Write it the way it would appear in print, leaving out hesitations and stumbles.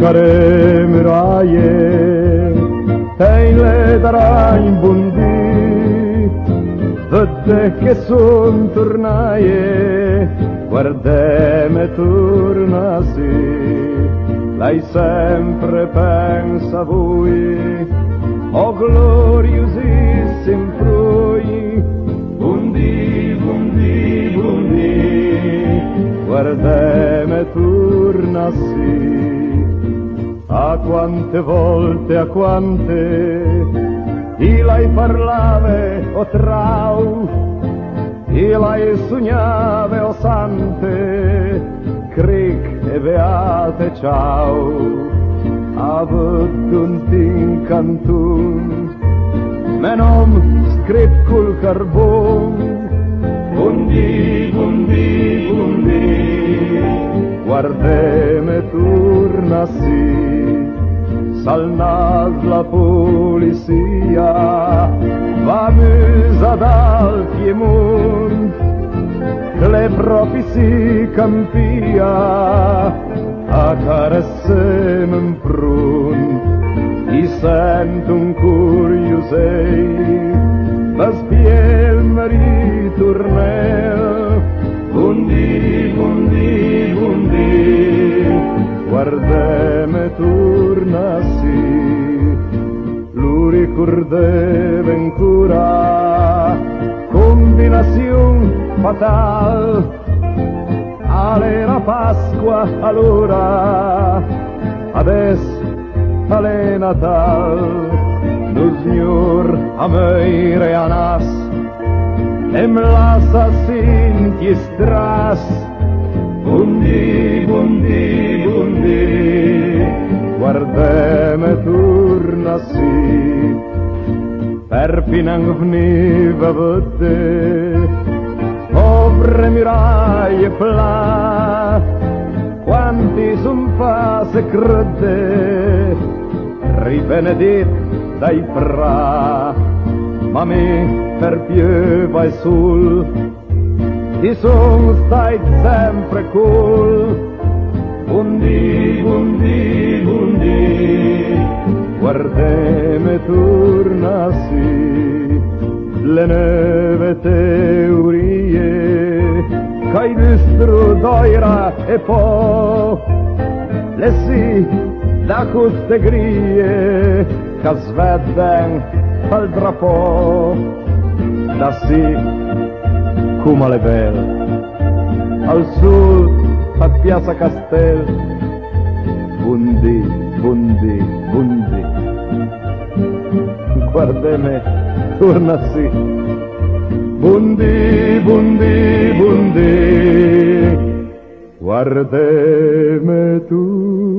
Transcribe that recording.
care muraie e le darai in buondì, vede che son tornaie, guardeme tornasi, lei sempre pensa a voi, o gloriosissim frui, buondì, buondì, buondì, guardeme tornasi. A quante volte, a quante, lei parlave o trau, lei sognave o sante, cric e beate ciao, avut un tin cantun, menom scrip col carbon, buondì, buondì, buondì, guardeme tornasi. Sal nas la polizia va musa dal Piemont, le propi si campia a caressem in prun, i sent un curiosei, ma spiel mi ritornel, buondì, buondì, buondì, guardeme tornasi, lo ricordeva ancora, combinazione fatal, all'era Pasqua allora, adesso alle Natal, lo signor a meire a nas, e me l'assassin ti stras, buondì, buondì, buondì, guardeme tornasi, per financ vniva vede, povere muraie pla, quanti son fa se crede, ribenedit dai pra, ma me per pieva e sul, ti son stai sempre cool, buondì, buondì, buondì, guardeme tornasi, le neve teorie, c'hai distro d'oira e po', le sì da queste grie, che svedden al drapo, da sì come le belle, al sud a Piazza Castel, buondì, buondì, buondì, guardeme tornasi, buondì, buondì, buondì, guardeme tornasi.